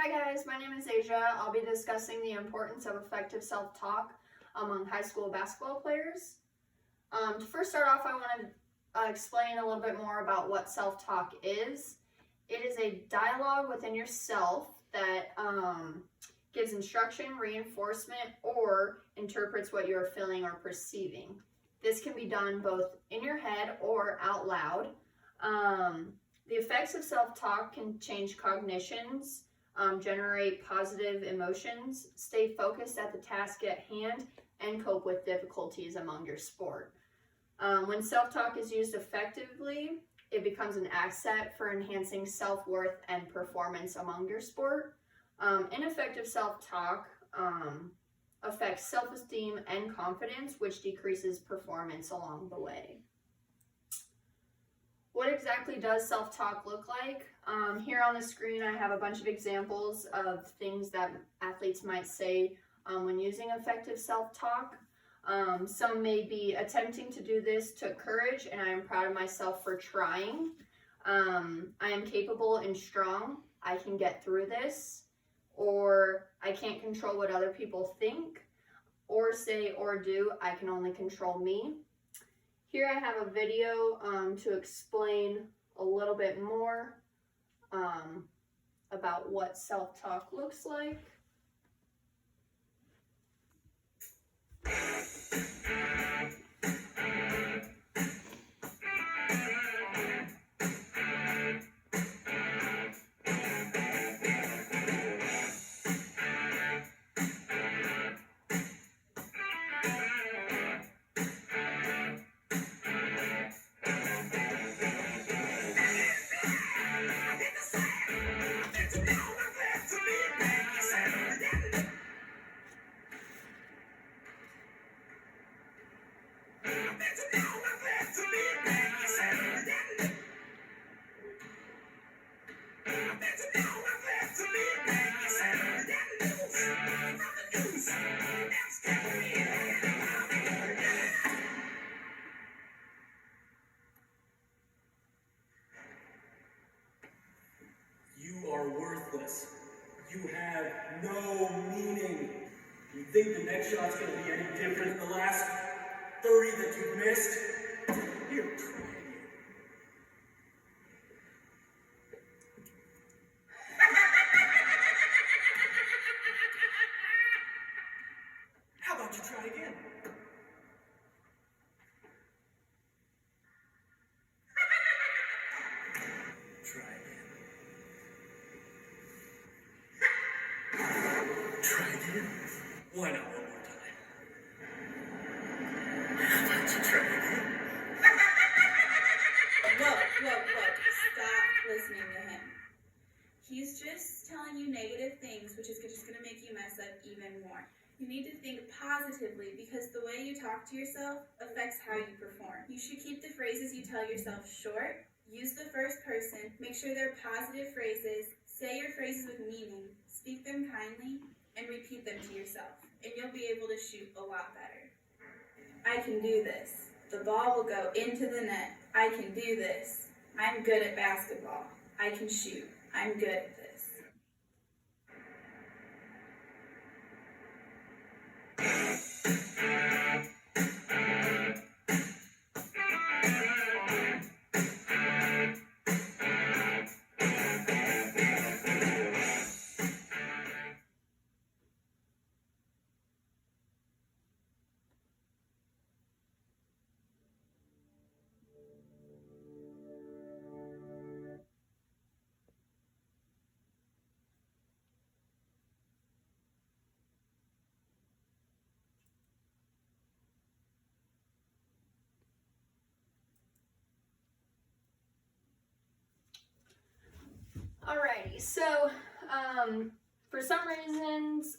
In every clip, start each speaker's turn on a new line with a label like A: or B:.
A: Hi guys, my name is Asia. I'll be discussing the importance of effective self-talk among high school basketball players. To first start off, I want to explain a little bit more about what self-talk is. It is a dialogue within yourself that gives instruction, reinforcement, or interprets what you are feeling or perceiving. This can be done both in your head or out loud. The effects of self-talk can change cognitions, generate positive emotions, stay focused at the task at hand, and cope with difficulties among your sport. When self-talk is used effectively, it becomes an asset for enhancing self-worth and performance among your sport. Ineffective self-talk affects self-esteem and confidence, which decreases performance along the way. What exactly does self-talk look like? Here on the screen I have a bunch of examples of things that athletes might say when using effective self-talk. Some may be attempting to do this took courage, and I am proud of myself for trying. I am capable and strong. I can get through this. Or I can't control what other people think or say or do. I can only control me. Here I have a video to explain a little bit more about what self-talk looks like.
B: You are worthless. You have no meaning. You think the next shot's going to be any different than the last 30 that you've missed? Here, try it. How about you try again? Try again. Try again. Why not one more time? How about you try again?
C: Look. Stop listening to him. He's just telling you negative things, which is just going to make you mess up even more. You need to think positively, because the way you talk to yourself affects how you perform. You should keep the phrases you tell yourself short. Use the first person. Make sure they're positive phrases. Say your phrases with meaning. Speak them kindly, and repeat them to yourself. And you'll be able to shoot a lot better. I can do this. The ball will go into the net. I can do this. I'm good at basketball. I can shoot. I'm good at this.
A: Alrighty, so for some reasons,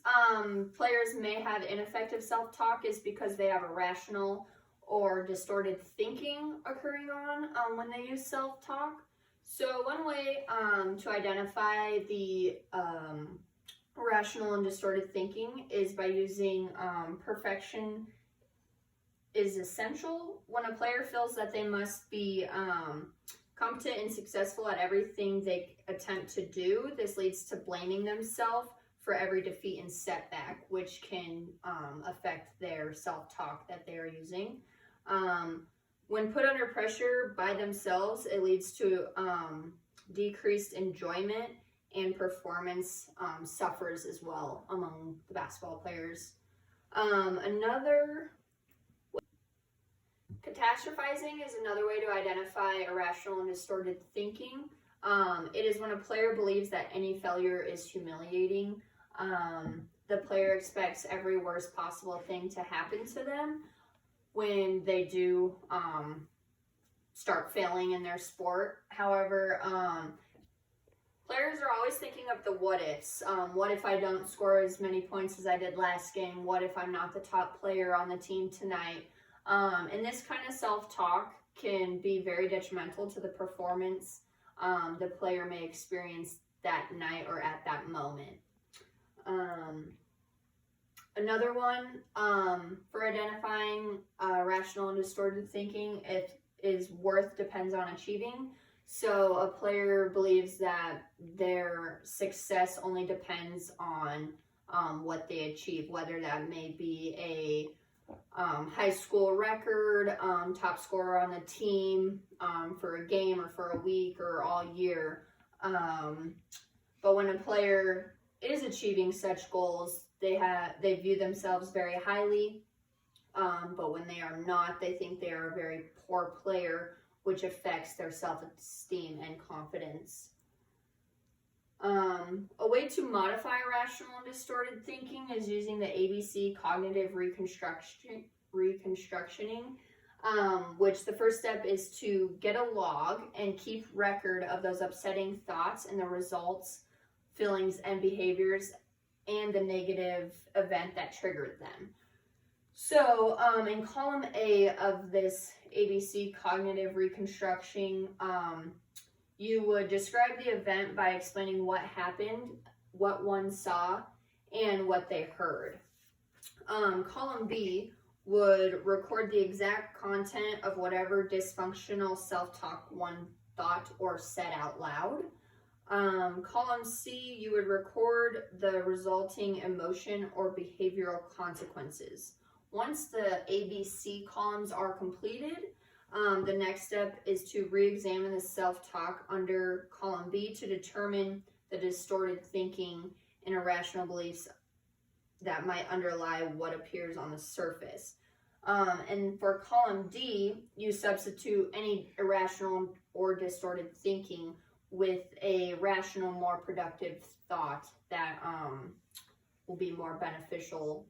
A: players may have ineffective self-talk is because they have irrational or distorted thinking occurring on when they use self-talk. So one way to identify the irrational and distorted thinking is by using perfection is essential. When a player feels that they must be competent and successful at everything they attempt to do. This leads to blaming themselves for every defeat and setback, which can affect their self-talk that they are using. When put under pressure by themselves, it leads to decreased enjoyment, and performance suffers as well among the basketball players. Catastrophizing is another way to identify irrational and distorted thinking. It is when a player believes that any failure is humiliating. The player expects every worst possible thing to happen to them when they do start failing in their sport. However, players are always thinking of the what ifs. What if I don't score as many points as I did last game? What if I'm not the top player on the team tonight? And this kind of self-talk can be very detrimental to the performance the player may experience that night or at that moment. Another one for identifying rational and distorted thinking is worth depends on achieving. So a player believes that their success only depends on what they achieve, whether that may be a high school record, top scorer on the team for a game or for a week or all year. But when a player is achieving such goals, they view themselves very highly. But when they are not, they think they are a very poor player, which affects their self-esteem and confidence. A way to modify irrational and distorted thinking is using the ABC cognitive reconstructioning, which the first step is to get a log and keep record of those upsetting thoughts and the results, feelings, and behaviors, and the negative event that triggered them. So in column A of this ABC cognitive reconstruction, you would describe the event by explaining what happened, what one saw, and what they heard. Column B would record the exact content of whatever dysfunctional self-talk one thought or said out loud. Column C, you would record the resulting emotion or behavioral consequences. Once the ABC columns are completed, the next step is to re-examine the self-talk under column B to determine the distorted thinking and irrational beliefs that might underlie what appears on the surface. And for column D, you substitute any irrational or distorted thinking with a rational, more productive thought that will be more beneficial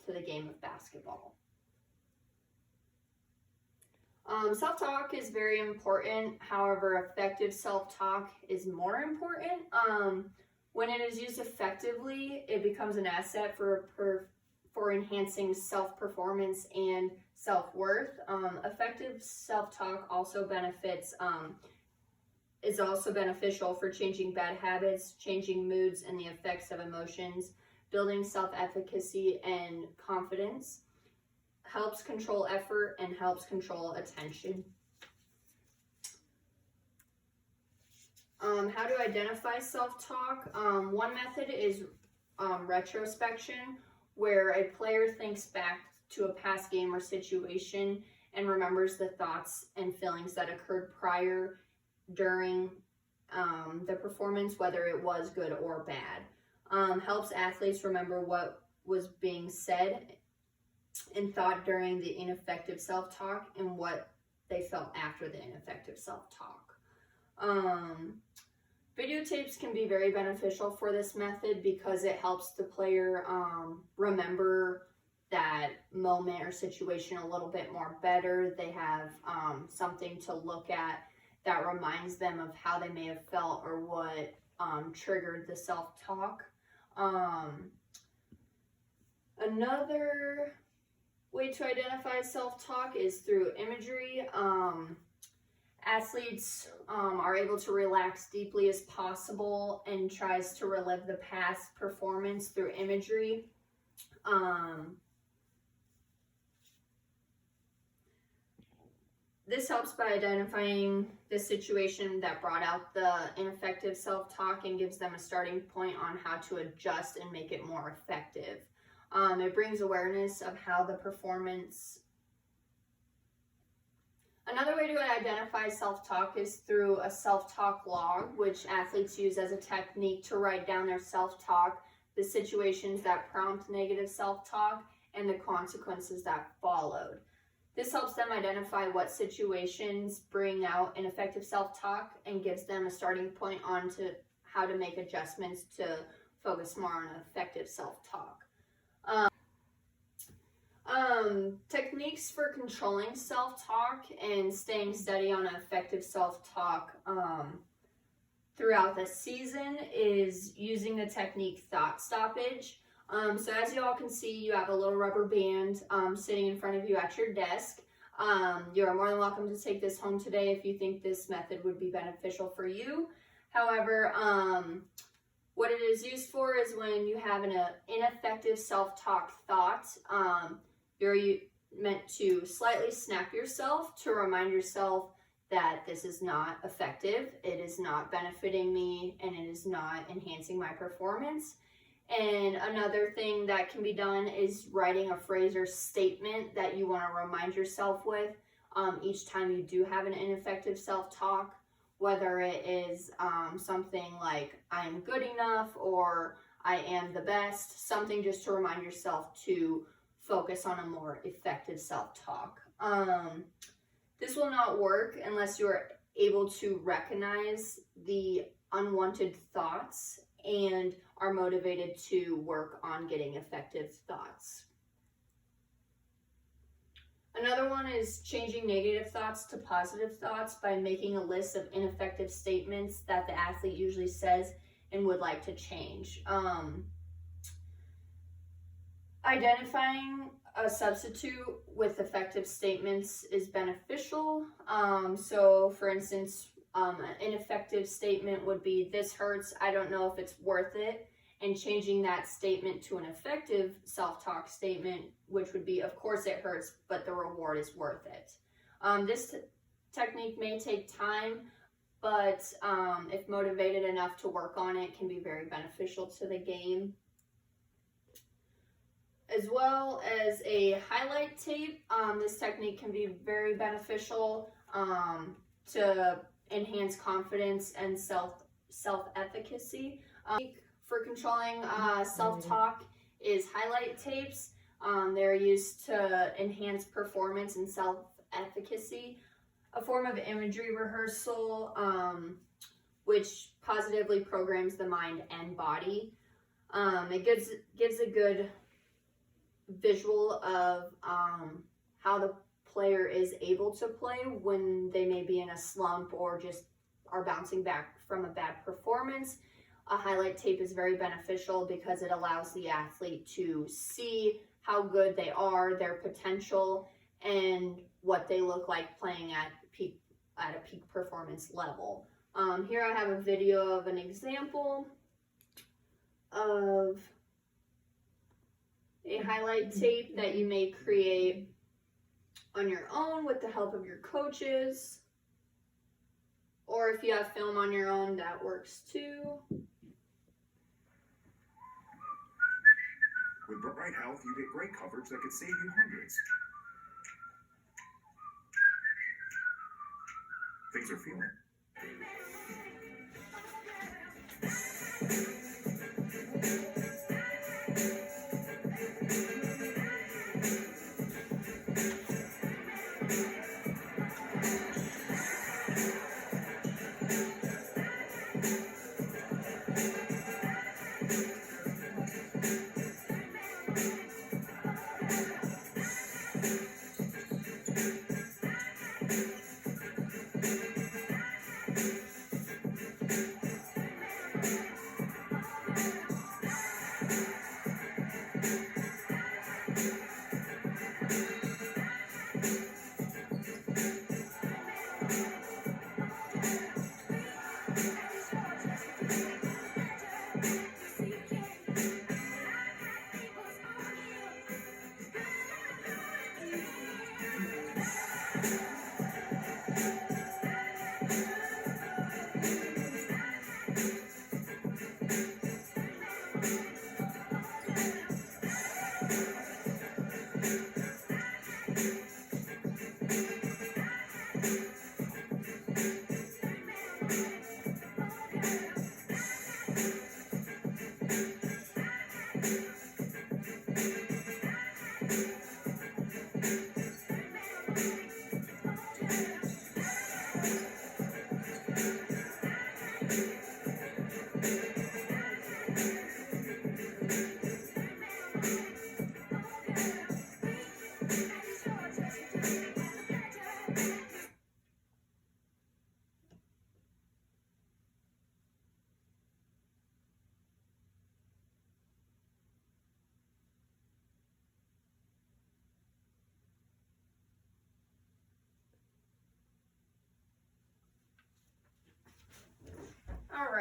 A: to the game of basketball. Self-talk is very important. However, effective self-talk is more important. When it is used effectively, it becomes an asset for enhancing self-performance and self-worth. Effective self-talk also is also beneficial for changing bad habits, changing moods and the effects of emotions, building self-efficacy and confidence, helps control effort, and helps control attention. How to identify self-talk? One method is retrospection, where a player thinks back to a past game or situation and remembers the thoughts and feelings that occurred prior, during the performance, whether it was good or bad. Helps athletes remember what was being said and thought during the ineffective self-talk and what they felt after the ineffective self-talk. Videotapes can be very beneficial for this method because it helps the player remember that moment or situation a little bit more better. They have something to look at that reminds them of how they may have felt or what triggered the self-talk. Another way to identify self-talk is through imagery. Athletes are able to relax deeply as possible and tries to relive the past performance through imagery. This helps by identifying the situation that brought out the ineffective self-talk and gives them a starting point on how to adjust and make it more effective. It brings awareness of how the performance. Another way to identify self-talk is through a self-talk log, which athletes use as a technique to write down their self-talk, the situations that prompt negative self-talk, and the consequences that followed. This helps them identify what situations bring out ineffective self-talk and gives them a starting point on to how to make adjustments to focus more on effective self-talk. Techniques for controlling self-talk and staying steady on effective self-talk throughout the season is using the technique thought stoppage. So as you all can see, you have a little rubber band sitting in front of you at your desk. You are more than welcome to take this home today if you think this method would be beneficial for you. However, what it is used for is when you have an ineffective self-talk thought, you're meant to slightly snap yourself to remind yourself that this is not effective, it is not benefiting me, and it is not enhancing my performance. And another thing that can be done is writing a phrase or statement that you want to remind yourself with each time you do have an ineffective self-talk, whether it is something like I'm good enough or I am the best, something just to remind yourself to focus on a more effective self-talk. This will not work unless you are able to recognize the unwanted thoughts and are motivated to work on getting effective thoughts. Another one is changing negative thoughts to positive thoughts by making a list of ineffective statements that the athlete usually says and would like to change. Identifying a substitute with effective statements is beneficial. So for instance, an ineffective statement would be, "This hurts, I don't know if it's worth it," and changing that statement to an effective self-talk statement, which would be, "Of course it hurts, but the reward is worth it." This technique may take time, but if motivated enough to work on it, can be very beneficial to the game. As well as a highlight tape, this technique can be very beneficial to enhance confidence and self-efficacy. For controlling self-talk is highlight tapes. They're used to enhance performance and self-efficacy, a form of imagery rehearsal which positively programs the mind and body. It gives a good visual of how the player is able to play when they may be in a slump or just are bouncing back from a bad performance. A highlight tape is very beneficial because it allows the athlete to see how good they are, their potential, and what they look like playing at a peak performance level. Here I have a video of an example of a highlight tape that you may create on your own with the help of your coaches, or if you have film on your own, that works too.
D: With Bright Health, you get great coverage that could save you hundreds. Things are feeling.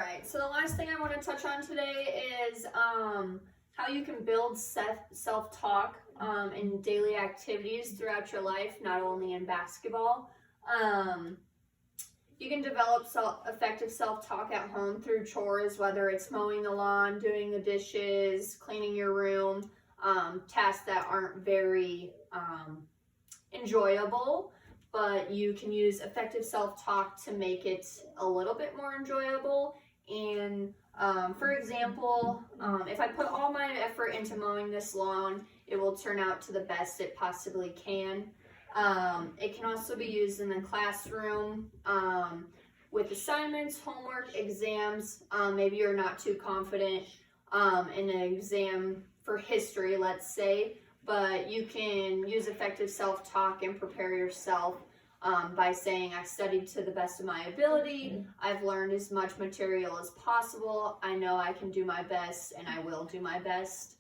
A: Alright, so the last thing I want to touch on today is how you can build self-talk in daily activities throughout your life, not only in basketball. You can develop effective self-talk at home through chores, whether it's mowing the lawn, doing the dishes, cleaning your room, tasks that aren't very enjoyable, but you can use effective self-talk to make it a little bit more enjoyable. And for example, if I put all my effort into mowing this lawn, it will turn out to the best it possibly can. It can also be used in the classroom with assignments, homework, exams. Maybe you're not too confident in an exam for history, let's say, but you can use effective self-talk and prepare yourself by saying, I studied to the best of my ability, I've learned as much material as possible, I know I can do my best, and I will do my best.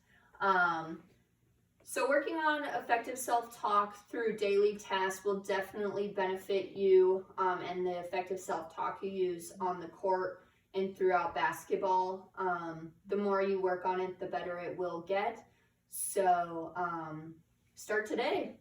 A: So working on effective self-talk through daily tasks will definitely benefit you and the effective self-talk you use on the court and throughout basketball. The more you work on it, the better it will get. So start today.